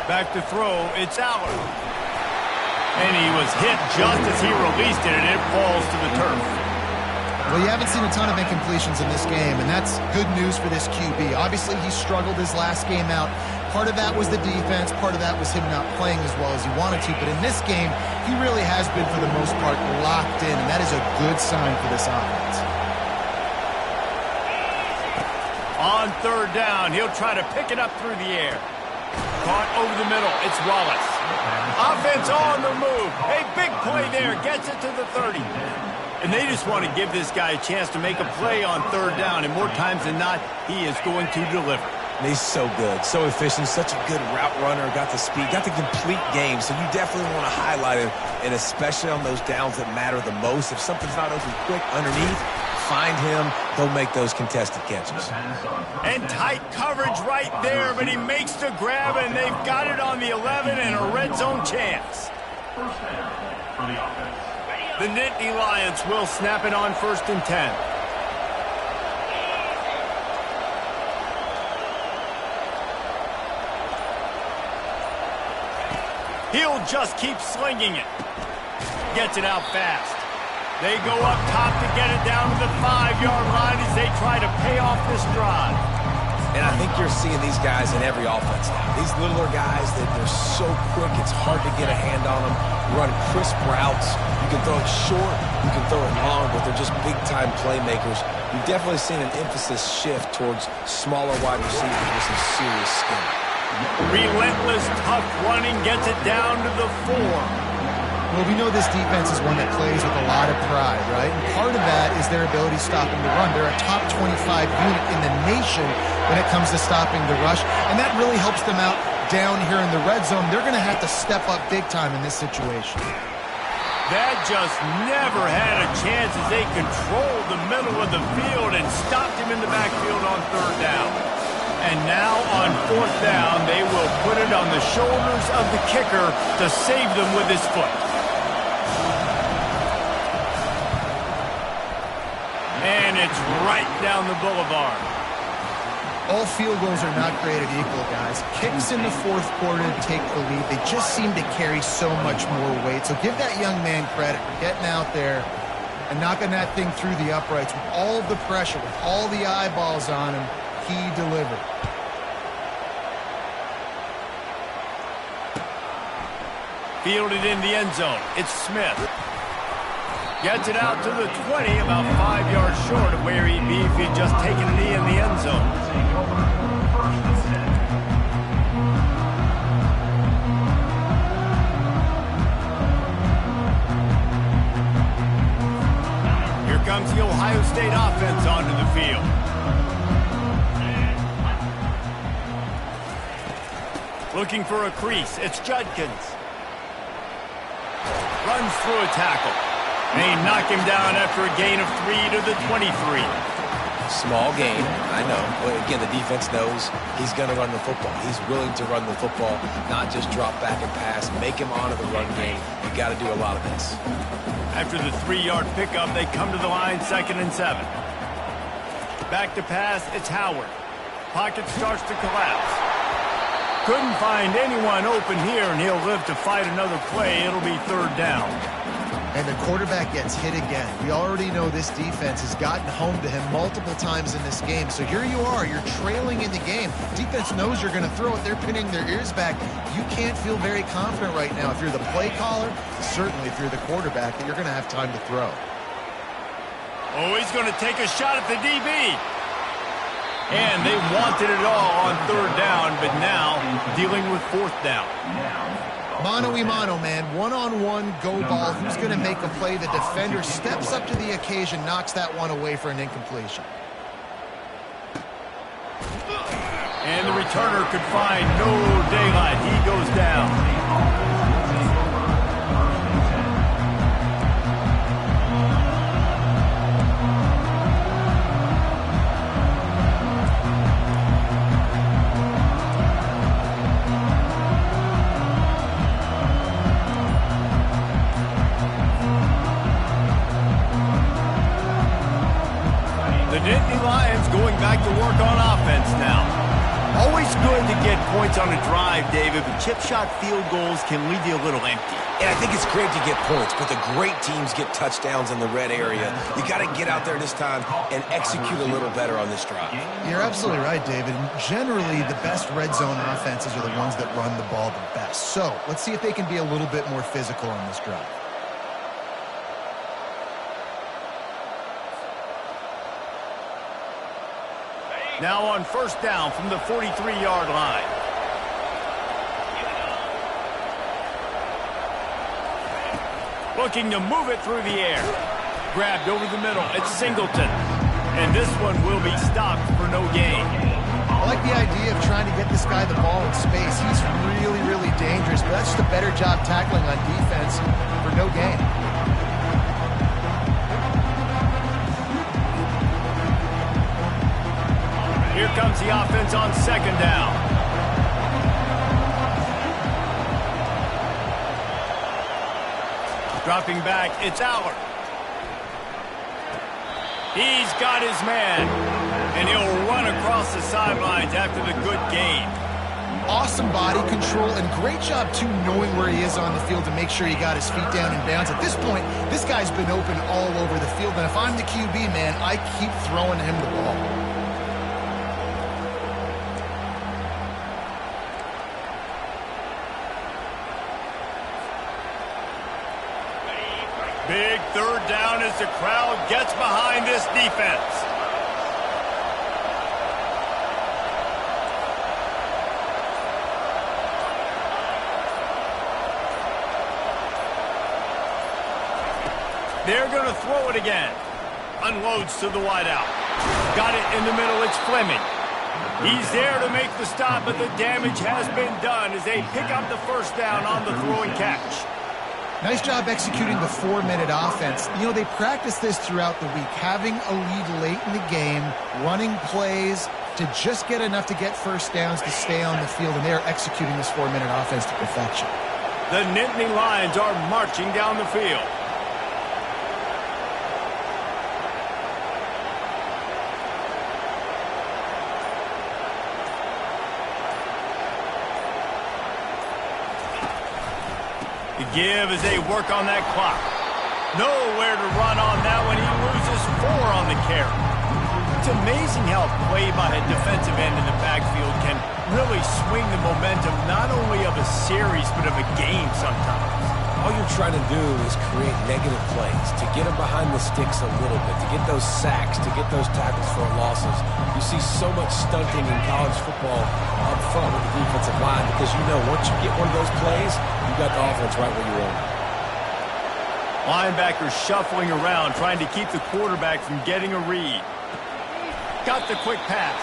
Back to throw, it's Aller. And he was hit just as he released it, and it falls to the turf. Well, you haven't seen a ton of incompletions in this game, and that's good news for this QB. Obviously, he struggled his last game out. Part of that was the defense. Part of that was him not playing as well as he wanted to. But in this game, he really has been, for the most part, locked in, and that is a good sign for this offense. On third down, he'll try to pick it up through the air. Caught over the middle. It's Wallace. Offense on the move. A big play there. Gets it to the 30. And they just want to give this guy a chance to make a play on third down. And more times than not, he is going to deliver. And he's so good, so efficient, such a good route runner, got the speed, got the complete game. So you definitely want to highlight him, and especially on those downs that matter the most. If something's not open quick underneath, find him. He'll make those contested catches. And tight coverage right there, but he makes the grab, and they've got it on the 11 and a red zone chance. First down for the offense. The Nittany Lions will snap it on 1st and 10. He'll just keep slinging it. Gets it out fast. They go up top to get it down to the 5-yard line as they try to pay off this drive. And I think you're seeing these guys in every offense now. These littler guys, they're so quick, it's hard to get a hand on them. Run crisp routes. You can throw it short, you can throw it long, but they're just big-time playmakers. You've definitely seen an emphasis shift towards smaller wide receivers with some serious skill. Relentless, tough running gets it down to the 4. Well, we know this defense is one that plays with a lot of pride, right? And part of that is their ability stopping the run. They're a top 25 unit in the nation when it comes to stopping the rush, and that really helps them out down here in the red zone. They're going to have to step up big time in this situation. That just never had a chance as they controlled the middle of the field and stopped him in the backfield on third down. And now on 4th down, they will put it on the shoulders of the kicker to save them with his foot. And it's right down the boulevard. All field goals are not created equal, guys. Kicks in the 4th quarter to take the lead. They just seem to carry so much more weight. So give that young man credit for getting out there and knocking that thing through the uprights with all of the pressure, with all the eyeballs on him. He delivered. Fielded in the end zone. It's Smith. Gets it out to the 20, about 5 yards short of where he'd be if he'd just taken a knee in the end zone. Here comes the Ohio State offense onto the field. Looking for a crease. It's Judkins. Runs through a tackle. They knock him down after a gain of 3 to the 23. Small gain, I know. But again, the defense knows he's going to run the football. He's willing to run the football, not just drop back and pass, make him honor the run game. You got to do a lot of this. After the 3-yard pickup, they come to the line 2nd and 7. Back to pass, it's Howard. Pocket starts to collapse. Couldn't find anyone open here, and he'll live to fight another play. It'll be 3rd down. And the quarterback gets hit again. We already know this defense has gotten home to him multiple times in this game. So here you are, you're trailing in the game. Defense knows you're going to throw it. They're pinning their ears back. You can't feel very confident right now. If you're the play caller, certainly if you're the quarterback, that you're going to have time to throw. Oh, he's going to take a shot at the DB. And they wanted it all on 3rd down, but now dealing with 4th down. Mano-a-mano, man. One-on-one, go ball. Who's going to make a play? The defender steps up to the occasion, knocks that one away for an incompletion. And the returner could find no daylight. He goes down. The Nittany Lions going back to work on offense now. Always good to get points on a drive, David, but chip shot field goals can leave you a little empty. And I think it's great to get points, but the great teams get touchdowns in the red area. You got to get out there this time and execute a little better on this drive. You're absolutely right, David. Generally, the best red zone offenses are the ones that run the ball the best. So let's see if they can be a little bit more physical on this drive. Now on first down from the 43-yard line. Looking to move it through the air. Grabbed over the middle. It's Singleton. And this one will be stopped for no gain. I like the idea of trying to get this guy the ball in space. He's really, really dangerous, but that's just a better job tackling on defense for no gain. Here comes the offense on second down. Dropping back, it's Aller. He's got his man, and he'll run across the sidelines after the good gain. Awesome body control and great job, too, knowing where he is on the field to make sure he got his feet down and bounds. At this point, this guy's been open all over the field, and if I'm the QB, man, I keep throwing him the ball. Big third down as the crowd gets behind this defense. They're going to throw it again. Unloads to the wideout. Got it in the middle. It's Fleming. He's there to make the stop, but the damage has been done as they pick up the first down on the throw and catch. Nice job executing the 4-minute offense. You know, they practice this throughout the week, having a lead late in the game, running plays to just get enough to get first downs to stay on the field, and they're executing this 4-minute offense to perfection. The Nittany Lions are marching down the field. The give as they work on that clock. Nowhere to run on that one. He loses 4 on the carry. It's amazing how play by a defensive end in the backfield can really swing the momentum not only of a series but of a game sometimes. All you're trying to do is create negative plays, to get them behind the sticks a little bit, to get those sacks, to get those tackles for losses. You see so much stunting in college football up front with the defensive line because you know once you get one of those plays, you got the offense right where you want it. Linebackers shuffling around, trying to keep the quarterback from getting a read. Got the quick pass.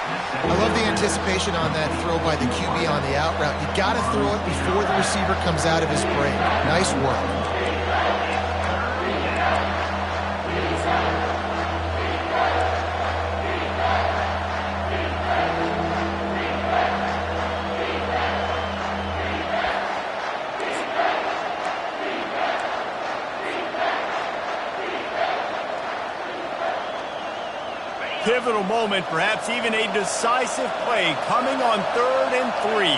I love the anticipation on that throw by the QB on the out route. You got to throw it before the receiver comes out of his break. Nice work. Pivotal moment, perhaps even a decisive play coming on 3rd and 3.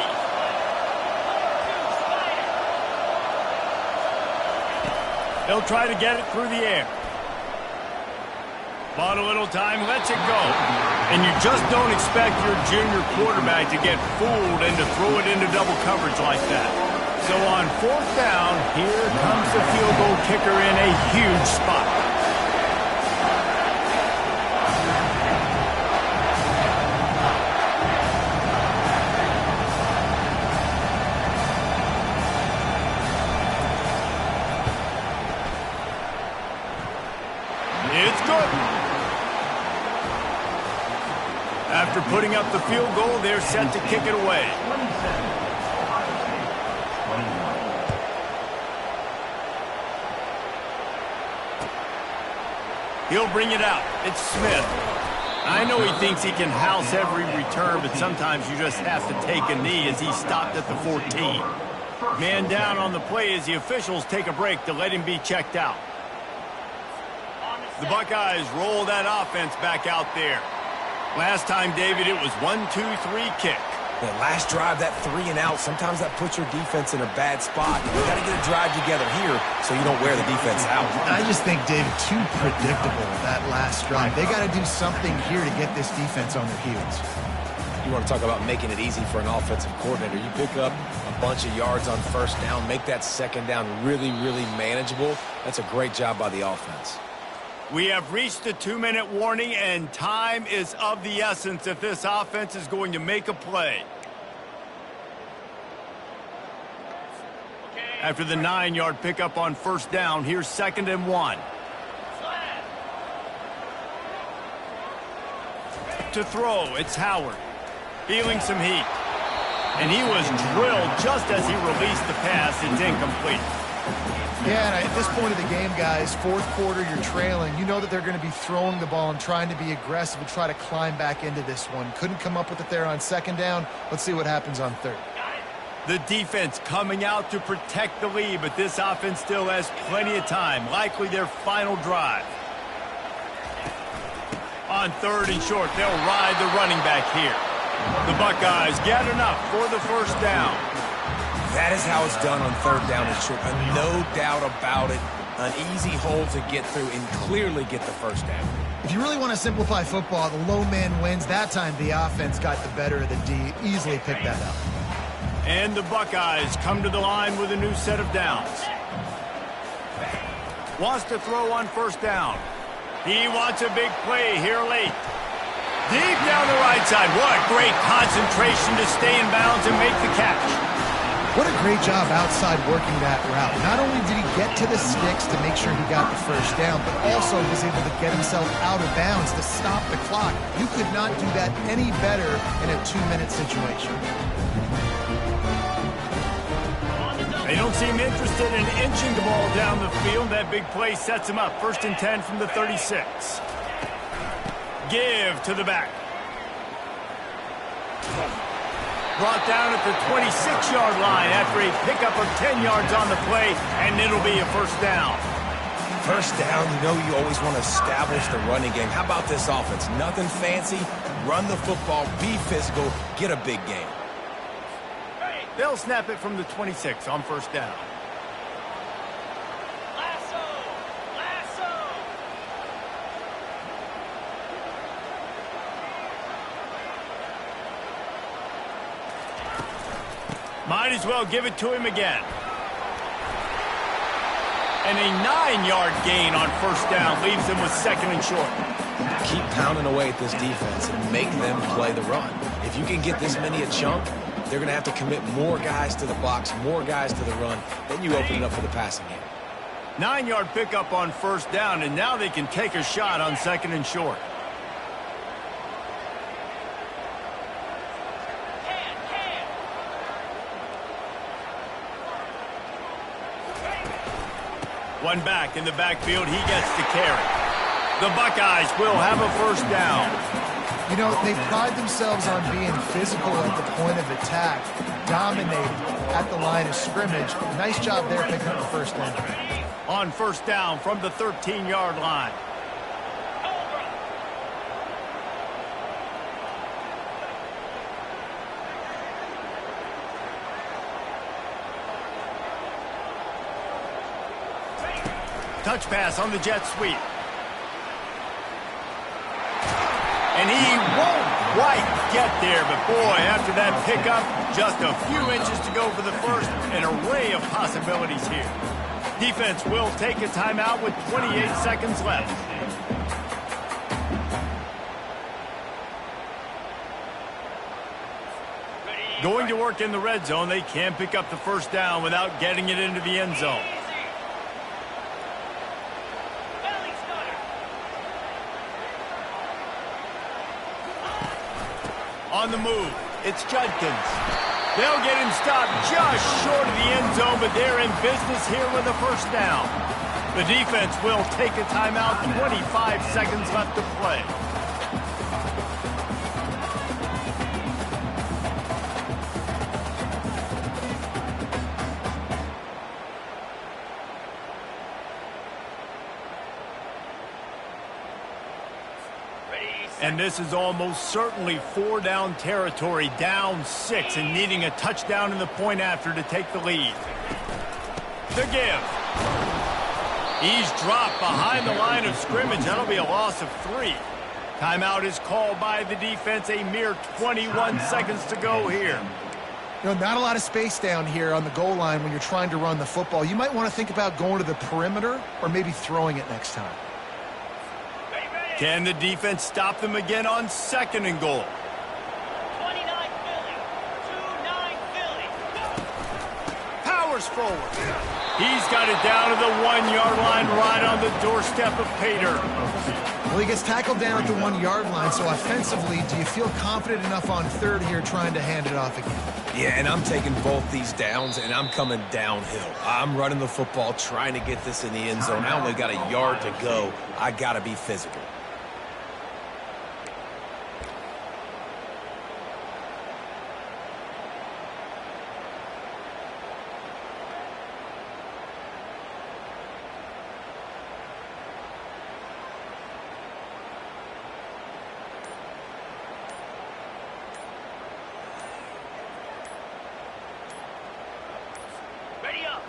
They'll try to get it through the air. Bought a little time, lets it go. And you just don't expect your junior quarterback to get fooled and to throw it into double coverage like that. So on 4th down, here comes the field goal kicker in a huge spot. It's good. After putting up the field goal, they're set to kick it away. 27, Ohio State, 21. He'll bring it out. It's Smith. I know he thinks he can house every return, but sometimes you just have to take a knee as he stopped at the 14. Man down on the play as the officials take a break to let him be checked out. The Buckeyes roll that offense back out there. Last time, David, it was 1-2-3 kick. That last drive, that 3 and out, sometimes that puts your defense in a bad spot. You got to get a drive together here so you don't wear the defense out. I just think, David, too predictable, that last drive. They got to do something here to get this defense on their heels. You want to talk about making it easy for an offensive coordinator. You pick up a bunch of yards on first down, make that second down really, really manageable. That's a great job by the offense. We have reached the 2-minute warning, and time is of the essence if this offense is going to make a play. After the 9-yard pickup on first down, here's 2nd and 1. To throw, it's Howard. Feeling some heat. And he was drilled just as he released the pass. It's incomplete. Yeah, and at this point of the game, guys, fourth quarter, you're trailing. You know that they're going to be throwing the ball and trying to be aggressive and try to climb back into this one. Couldn't come up with it there on second down. Let's see what happens on third. The defense coming out to protect the lead, but this offense still has plenty of time. Likely their final drive. On 3rd and short, they'll ride the running back here. The Buckeyes get enough for the first down. That is how it's done on 3rd down and short. No doubt about it. An easy hole to get through and clearly get the first down. If you really want to simplify football, the low man wins. That time the offense got the better of the D. Easily picked that up. And the Buckeyes come to the line with a new set of downs. Wants to throw on first down. He wants a big play here late. Deep down the right side. What great concentration to stay in bounds and make the catch. What a great job outside working that route. Not only did he get to the sticks to make sure he got the first down, but also was able to get himself out of bounds to stop the clock. You could not do that any better in a 2-minute situation. They don't seem interested in inching the ball down the field. That big play sets him up. 1st and 10 from the 36. Give to the back. Brought down at the 26-yard line after a pickup of 10 yards on the play, and it'll be a first down. First down, you know you always want to establish the running game. How about this offense? Nothing fancy. Run the football, be physical, get a big game. They'll snap it from the 26 on first down. Might as well give it to him again. And a 9-yard gain on first down leaves them with 2nd and short. Keep pounding away at this defense and make them play the run. If you can get this many a chunk, they're going to have to commit more guys to the box, more guys to the run. Then you open it up for the passing game. 9-yard pickup on first down, and now they can take a shot on 2nd and short. One back in the backfield. He gets the carry. The Buckeyes will have a first down. You know, they pride themselves on being physical at the point of attack, dominating at the line of scrimmage. Nice job there picking up the first down. On first down from the 13-yard line. Touch pass on the jet sweep. And he won't quite get there, but boy, after that pickup, just a few inches to go for the first. An array of possibilities here. Defense will take a timeout with 28 seconds left. Going to work in the red zone, they can't pick up the first down without getting it into the end zone. On the move, it's Judkins. They'll get him stopped just short of the end zone, but they're in business here with a first down. The defense will take a timeout, 25 seconds left to play. And this is almost certainly 4-down territory, down 6, and needing a touchdown in the point after to take the lead. The give. He's dropped behind the line of scrimmage. That'll be a loss of 3. Timeout is called by the defense. A mere 21 seconds to go here. You know, not a lot of space down here on the goal line when you're trying to run the football. You might want to think about going to the perimeter or maybe throwing it next time. Can the defense stop them again on 2nd and goal? 29 Philly. 29 Philly. Powers forward. He's got it down to the 1-yard line right on the doorstep of Pater. Well, he gets tackled down at the 1-yard line, so offensively, do you feel confident enough on 3rd here trying to hand it off again? Yeah, and I'm taking both these downs, and I'm coming downhill. I'm running the football, trying to get this in the end zone. I only got a yard to go. I got to be physical.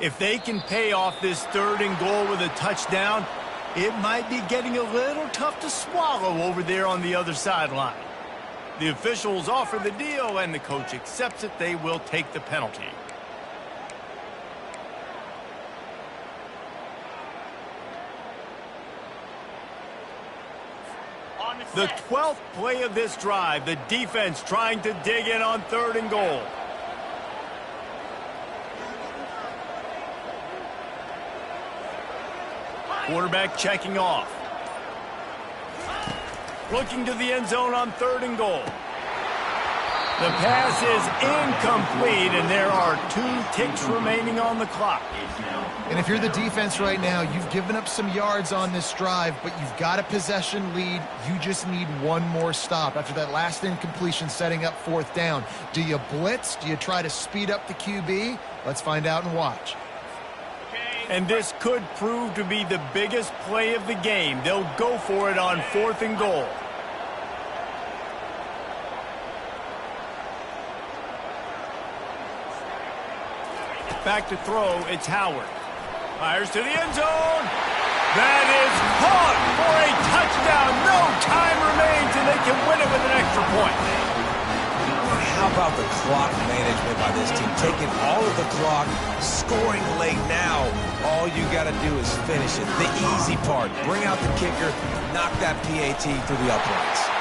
If they can pay off this 3rd and goal with a touchdown, it might be getting a little tough to swallow over there on the other sideline. The officials offer the deal, and the coach accepts it. They will take the penalty. The 12th play of this drive, the defense trying to dig in on 3rd and goal. Quarterback checking off. Looking to the end zone on 3rd and goal. The pass is incomplete, and there are 2 ticks remaining on the clock. And if you're the defense right now, you've given up some yards on this drive, but you've got a possession lead. You just need one more stop after that last incompletion setting up 4th down. Do you blitz? Do you try to speed up the QB? Let's find out and watch. And this could prove to be the biggest play of the game. They'll go for it on 4th and goal. Back to throw, it's Howard. Fires to the end zone. That is caught for a touchdown. No time remains, and they can win it with an extra point. How about the clock management by this team? Taking all of the clock, scoring late now. All you got to do is finish it. The easy part. Bring out the kicker, knock that PAT through the uprights.